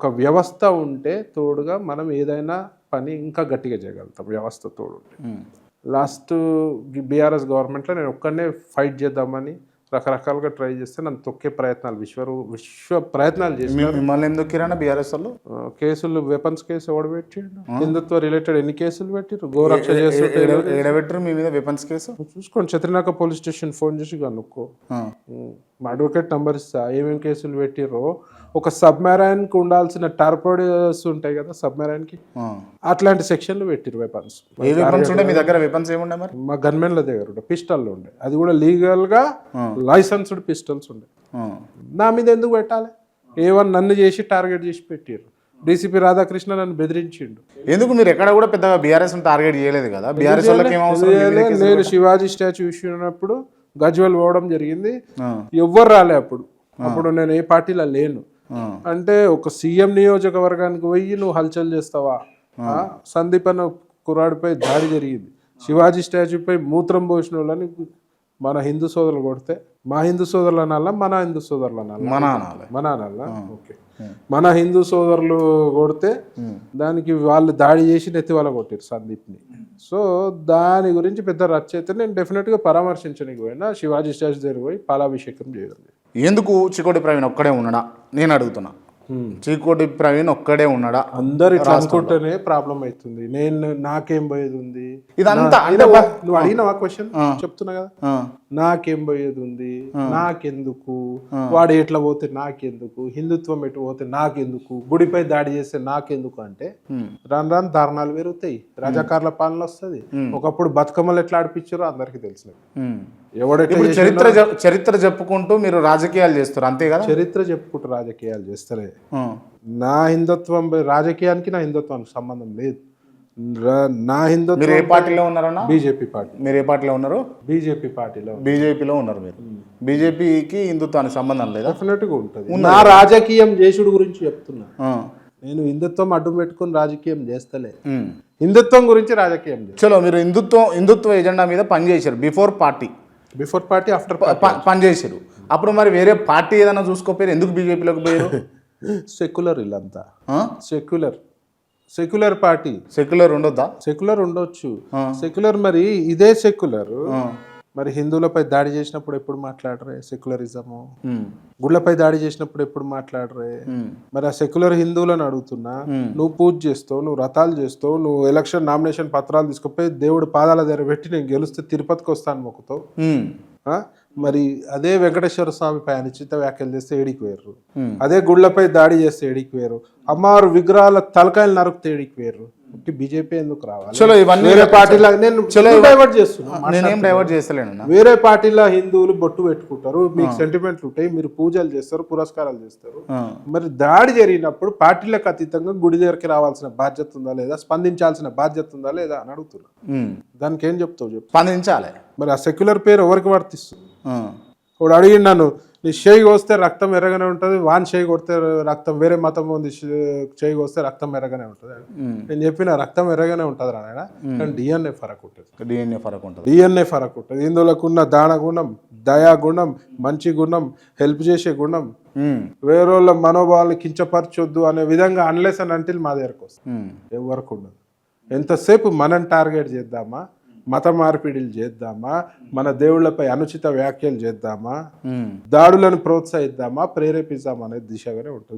ఒక వ్యవస్థ ఉంటే తోడుగా మనం ఏదైనా పని ఇంకా గట్టిగా చేయగలుగుతాం వ్యవస్థ తోడు ఉంటే. లాస్ట్ బీఆర్ఎస్ గవర్నమెంట్లో నేను ఒక్కనే ఫైట్ చేద్దామని రకరకాలుగా ట్రై చేస్తే నన్ను తొక్కే ప్రయత్నాలు విశ్వ ప్రయత్నాలు చేసి మిమ్మల్ని ఎందుకు కిరాణా బీఆర్ఎస్ వాళ్ళు కేసులు వెపన్స్ కేసు ఎవడు పెట్టిండు హిందుత్వ రిలేటెడ్ ఎన్ని కేసులు పెట్టిరు గోరక్ష చేస్తుంటే ఏడబెట్టరు మీ మీద వెపన్స్ కేసు చూసుకోండి చత్రినాక పోలీస్ స్టేషన్ ఫోన్ చేసి కనుక్కో మా అడ్వకేట్ నంబర్ ఇస్తా ఏమేమి కేసులు పెట్టిరో ఒక సబ్మెరైన్కి ఉండాల్సిన టార్పోడోస్ ఉంటాయి కదా సబ్మెరైన్కి అట్లాంటి సెక్షన్లు పెట్టిరు వెపన్స్. ఏ వెపన్స్ ఉండే మీ దగ్గర వెపన్స్ ఏముండే మరి మా గన్మెన్ల దగ్గర ఉండే పిస్టల్ ఉండే అది కూడా లీగల్గా లైసెన్స్డ్ పిస్టల్స్ ఉండే. నా మీద ఎందుకు పెట్టాలి ఏవన్ నన్ను చేసి టార్గెట్ చేసి పెట్టిరు. డీసీపీ రాధాకృష్ణ నన్ను బెదిరించిండు. ఎందుకు మీరు ఎక్కడ కూడా పెద్దగా బీఆర్ఎస్ టార్గెట్ చేయలేదు కదా బీఆర్ఎస్ వాళ్ళకి నేను శివాజీ స్టాచ్యూ ఇష్యూ అయినప్పుడు గజ్వల్ పోవడం జరిగింది. ఎవ్వరు రాలే అప్పుడు నేను ఏ పార్టీలో లేను. అంటే ఒక సీఎం నియోజకవర్గానికి పోయి నువ్వు హల్చల్ చేస్తావా? సందీప్ అన్న కుర్రాడిపై దాడి జరిగింది. శివాజీ స్టాచ్యూపై మూత్రం పోసిన వాళ్ళని మన హిందూ సోదరులు కొడితే మా హిందూ సోదరులు అనాలా మన హిందూ సోదరులు అనాలా ఓకే మన హిందూ సోదరులు కొడితే దానికి వాళ్ళు దాడి చేసి నెత్తి వాళ్ళ కొట్టారు సందీప్ని. సో దాని గురించి పెద్ద రచ్చ అయితే నేను డెఫినెట్గా పరామర్శించడానికి పోయినా శివాజీ స్టాచ్యూ దగ్గర పోయి పాలాభిషేకం చేయడం. ఎందుకు చికోటి ప్రవీణ్ ఒక్కడే ఉన్నాడా నేను అడుగుతున్నా. చీకోటి ప్రవీణ్ ఒక్కడే ఉన్నాడా? అందరు ఇట్లా అనుకుంటేనే ప్రాబ్లం అవుతుంది. నాకేం పోయేది ఉంది ఇదంతా నువ్వు అడిగినవా క్వశ్చన్ చెప్తున్నా కదా. నాకేం పోయేది ఉంది నాకెందుకు వాడు ఎట్లా పోతే నాకెందుకు హిందుత్వం ఎటు పోతే నాకెందుకు గుడిపై దాడి చేస్తే నాకెందుకు అంటే రాను దారుణాలు పెరుగుతాయి రజాకార్ల పాలన వస్తుంది. ఒకప్పుడు బతుకమ్మలు ఎట్లా ఆడిపించారో అందరికి తెలిసినవి. ఎవడైతే చరిత్ర చెప్పుకుంటూ మీరు రాజకీయాలు చేస్తారు అంతే కదా. చరిత్ర చెప్పుకుంటూ రాజకీయాలు చేస్తలే. నా హిందుత్వం రాజకీయానికి నా హిందుత్వానికి సంబంధం లేదు. నా హిందుత్వం మీరు ఏ పార్టీలో ఉన్నారన్నా? BJP party. మీరు ఏ పార్టీలో ఉన్నారు? బీజేపీ పార్టీలో. బీజేపీలో ఉన్నారు మీరు. బీజేపీకి హిందుత్వానికి సంబంధం లేదా? డెఫినెట్గా ఉంటుంది. నా రాజకీయం చేసుడు గురించి చెప్తున్నా. నేను హిందుత్వం అడ్డు పెట్టుకుని రాజకీయం చేస్తలే. హిందుత్వం గురించి రాజకీయం చలో మీరు హిందుత్వ ఎజెండా మీద పనిచేశారు బిఫోర్ పార్టీ ఆఫ్టర్ పనిచేశారు. అప్పుడు మరి వేరే పార్టీ ఏదైనా చూసుకోపోయారు ఎందుకు బీజేపీలోకి పోయారు? సెక్యులర్ వీళ్ళంతా సెక్యులర్ పార్టీ. సెక్యులర్ ఉండొద్దా? సెక్యులర్ ఉండొచ్చు. సెక్యులర్ మరి ఇదే సెక్యులర్ మరి హిందువులపై దాడి చేసినప్పుడు ఎప్పుడు మాట్లాడరే సెక్యులరిజము? గుళ్ళపై దాడి చేసినప్పుడు ఎప్పుడు మాట్లాడరే? మరి ఆ సెక్యులర్ హిందువులను అడుగుతున్నా. నువ్వు పూజ చేస్తావు, నువ్వు వ్రతాలు చేస్తావు, నువ్వు ఎలక్షన్ నామినేషన్ పత్రాలు తీసుకుపోయి దేవుడు పాదాల దగ్గర పెట్టి నేను గెలిస్తే తిరుపతికి వస్తాను మొక్కుతావు. మరి అదే వెంకటేశ్వర స్వామిపై అనుచిత వ్యాఖ్యలు చేస్తే ఏడికి వేరు. అదే గుళ్ళపై దాడి చేస్తే ఏడికి వేరు. అమ్మవారు విగ్రహాల తలకాయలు నరుకుతే ఏడికి వేరు. బీజేపీ ఎందుకు రావాలి? చలో ఇవన్నీ వేరే పార్టీలో డైవర్ట్ చేస్తున్నాను. వేరే పార్టీలో హిందువులు బొట్టు పెట్టుకుంటారు, మీకు సెంటిమెంట్లు ఉంటాయి, మీరు పూజలు చేస్తారు, పురస్కారాలు చేస్తారు. మరి దాడి జరిగినప్పుడు పార్టీలకు అతీతంగా గుడి దగ్గరికి రావాల్సిన బాధ్యత ఉందా లేదా, స్పందించాల్సిన బాధ్యత ఉందా లేదా అని అడుగుతున్నా. దానికి ఏం చెప్తావు చెప్పు. స్పందించాలి. మరి ఆ సెక్యులర్ పేరు ఎవరికి వర్తిస్తుంది? ఇప్పుడు అడిగింది నన్ను, నీ చేయి వస్తే రక్తం ఎర్రగానే ఉంటుంది, వాన్ చేయి కొడితే రక్తం వేరే మతం ఉంది చేయి వస్తే రక్తం ఎర్రగానే ఉంటుంది. నేను చెప్పిన రక్తం ఎర్రగానే ఉంటుంది రాయన, కానీ డిఎన్ఏ ఫరక్ ఉంటుంది. డిఎన్ఏ ఫరక్ ఉంటుంది. హిందువులకు ఉన్న దాన గుణం, దయా గుణం, మంచి గుణం, హెల్ప్ చేసే గుణం, వేరేళ్ళ మనోభావాలు కించపరచొద్దు అనే విధంగా అన్లెస్ అండ్ అంటిల్ మా దగ్గరకు వస్తుంది. ఎవరికి ఉండదు. ఎంతసేపు మనం టార్గెట్ చేద్దామా, మత మార్పిడిలు చేద్దామా, మన దేవుళ్లపై అనుచిత వ్యాఖ్యలు చేద్దామా, దాడులను ప్రోత్సహిద్దామా, ప్రేరేపిద్దామా అనే దిశగానే ఉంటుంది.